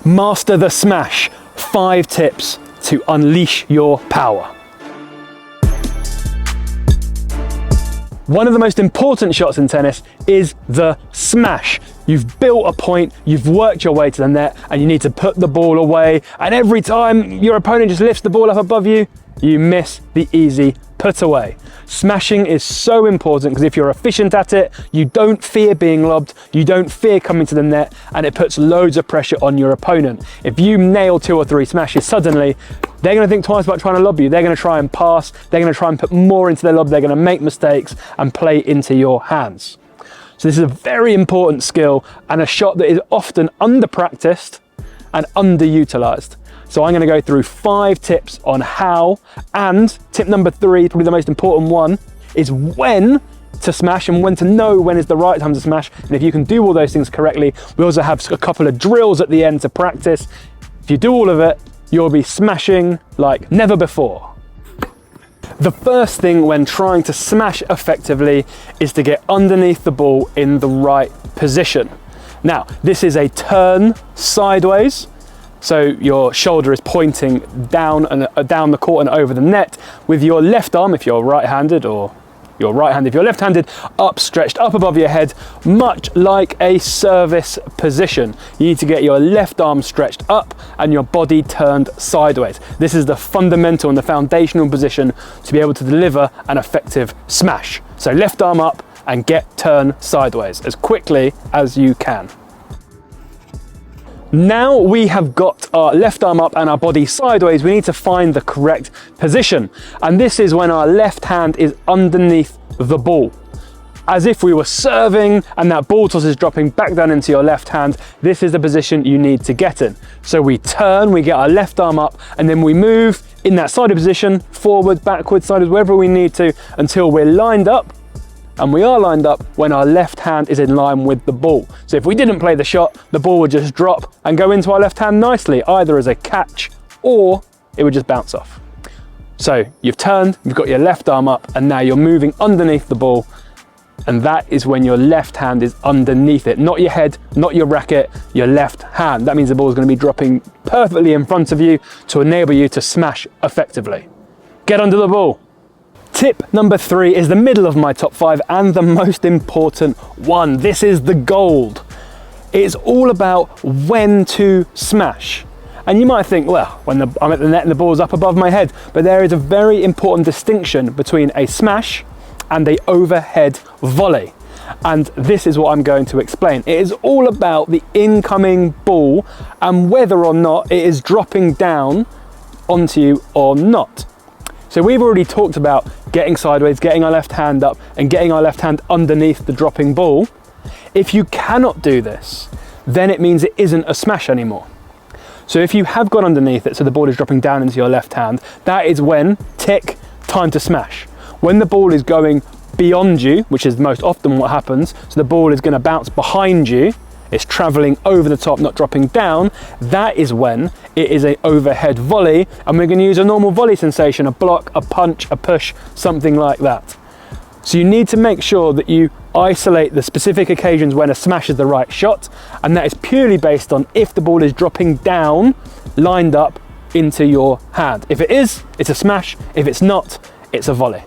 Master the smash. 5 tips to unleash your power. One of the most important shots in tennis is the smash. You've built a point, you've worked your way to the net, and you need to put the ball away. And every time your opponent just lifts the ball up above you, you miss the easy put away. Smashing is so important because if you're efficient at it, you don't fear being lobbed, you don't fear coming to the net, and it puts loads of pressure on your opponent. If you nail 2 or 3 smashes suddenly, they're going to think twice about trying to lob you. They're going to try and pass, they're going to try and put more into their lob, they're going to make mistakes and play into your hands. So this is a very important skill and a shot that is often under-practiced and underutilized. So I'm going to go through 5 tips on how, and tip number 3, probably the most important one, is when to smash and when to know when is the right time to smash. And if you can do all those things correctly, we also have a couple of drills at the end to practice. If you do all of it, you'll be smashing like never before. The first thing when trying to smash effectively is to get underneath the ball in the right position. Now, this is a turn sideways. So your shoulder is pointing down the court and over the net with your left arm, if you're right-handed, or your right hand if you're left-handed, stretched up above your head, much like a service position. You need to get your left arm stretched up and your body turned sideways. This is the fundamental and the foundational position to be able to deliver an effective smash. So left arm up and get turned sideways as quickly as you can. Now we have got our left arm up and our body sideways, we need to find the correct position. And this is when our left hand is underneath the ball. As if we were serving and that ball toss is dropping back down into your left hand, this is the position you need to get in. So we turn, we get our left arm up, and then we move in that sided position, forward, backwards, sideways, wherever we need to, until we're lined up. And we are lined up when our left hand is in line with the ball. So if we didn't play the shot, the ball would just drop and go into our left hand nicely, either as a catch or it would just bounce off. So you've turned, you've got your left arm up, and now you're moving underneath the ball. And that is when your left hand is underneath it, not your head, not your racket, your left hand. That means the ball is going to be dropping perfectly in front of you to enable you to smash effectively. Get under the ball. Tip number 3 is the middle of my top 5 and the most important one. This is the gold. It's all about when to smash. And you might think, well, when I'm at the net and the ball's up above my head, but there is a very important distinction between a smash and an overhead volley. And this is what I'm going to explain. It is all about the incoming ball and whether or not it is dropping down onto you or not. So we've already talked about getting sideways, getting our left hand up, and getting our left hand underneath the dropping ball. If you cannot do this, then it means it isn't a smash anymore. So if you have got underneath it, so the ball is dropping down into your left hand, that is when, tick, time to smash. When the ball is going beyond you, which is most often what happens, so the ball is going to bounce behind you, it's traveling over the top, not dropping down, that is when it is an overhead volley, and we're going to use a normal volley sensation, a block, a punch, a push, something like that. So you need to make sure that you isolate the specific occasions when a smash is the right shot, and that is purely based on if the ball is dropping down, lined up into your hand. If it is, it's a smash. If it's not, it's a volley.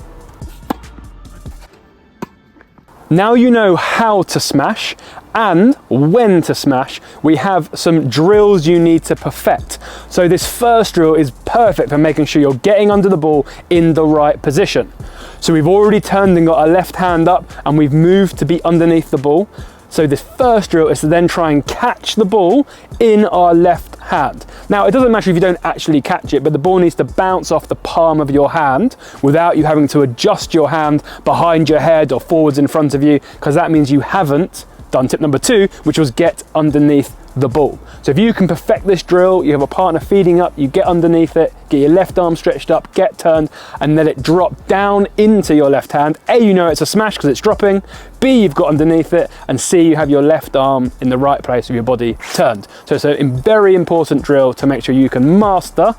Now you know how to smash and when to smash, we have some drills you need to perfect. So this first drill is perfect for making sure you're getting under the ball in the right position. So we've already turned and got our left hand up and we've moved to be underneath the ball. So this first drill is to then try and catch the ball in our left hand. Now, it doesn't matter if you don't actually catch it, but the ball needs to bounce off the palm of your hand without you having to adjust your hand behind your head or forwards in front of you, because that means you haven't done tip number 2, which was get underneath the ball. So if you can perfect this drill, you have a partner feeding up, you get underneath it, get your left arm stretched up, get turned, and let it drop down into your left hand. A, you know it's a smash because it's dropping. B, you've got underneath it. And C, you have your left arm in the right place with your body turned. So it's a very important drill to make sure you can master,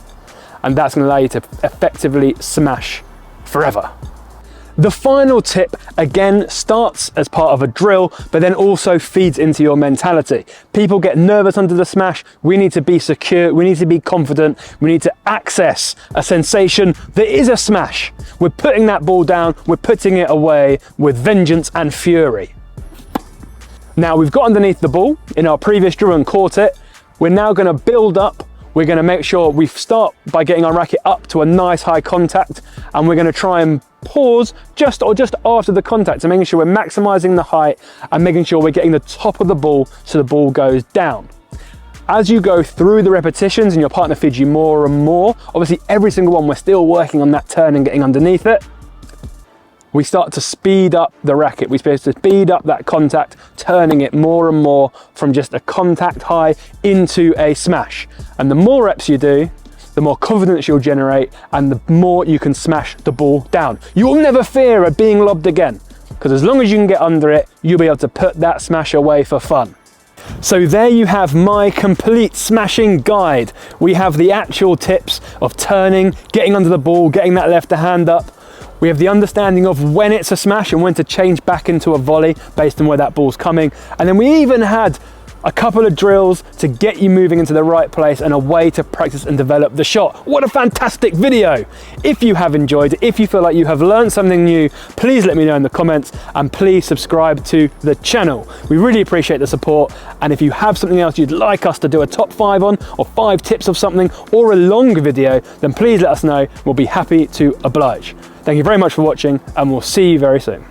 and that's going to allow you to effectively smash forever. The final tip, again, starts as part of a drill, but then also feeds into your mentality. People get nervous under the smash. We need to be secure. We need to be confident. We need to access a sensation that is a smash. We're putting that ball down. We're putting it away with vengeance and fury. Now we've got underneath the ball in our previous drill and caught it. We're now going to build up. We're going to make sure we start by getting our racket up to a nice high contact, and we're going to try and pause just after the contact, so making sure we're maximizing the height and making sure we're getting the top of the ball so the ball goes down. As you go through the repetitions and your partner feeds you more and more, obviously every single one we're still working on that turn and getting underneath it, we start to speed up the racket. We start to speed up that contact, turning it more and more from just a contact high into a smash. And the more reps you do, the more confidence you'll generate and the more you can smash the ball down. You will never fear of being lobbed again, because as long as you can get under it, you'll be able to put that smash away for fun. So there you have my complete smashing guide. We have the actual tips of turning, getting under the ball, getting that left hand up. We have the understanding of when it's a smash and when to change back into a volley based on where that ball's coming. And then we even had a couple of drills to get you moving into the right place and a way to practice and develop the shot. What a fantastic video. If you have enjoyed it, if you feel like you have learned something new, please let me know in the comments and please subscribe to the channel. We really appreciate the support. And if you have something else you'd like us to do a top 5 on, or 5 tips of something, or a long video, then please let us know. We'll be happy to oblige. Thank you very much for watching, and we'll see you very soon.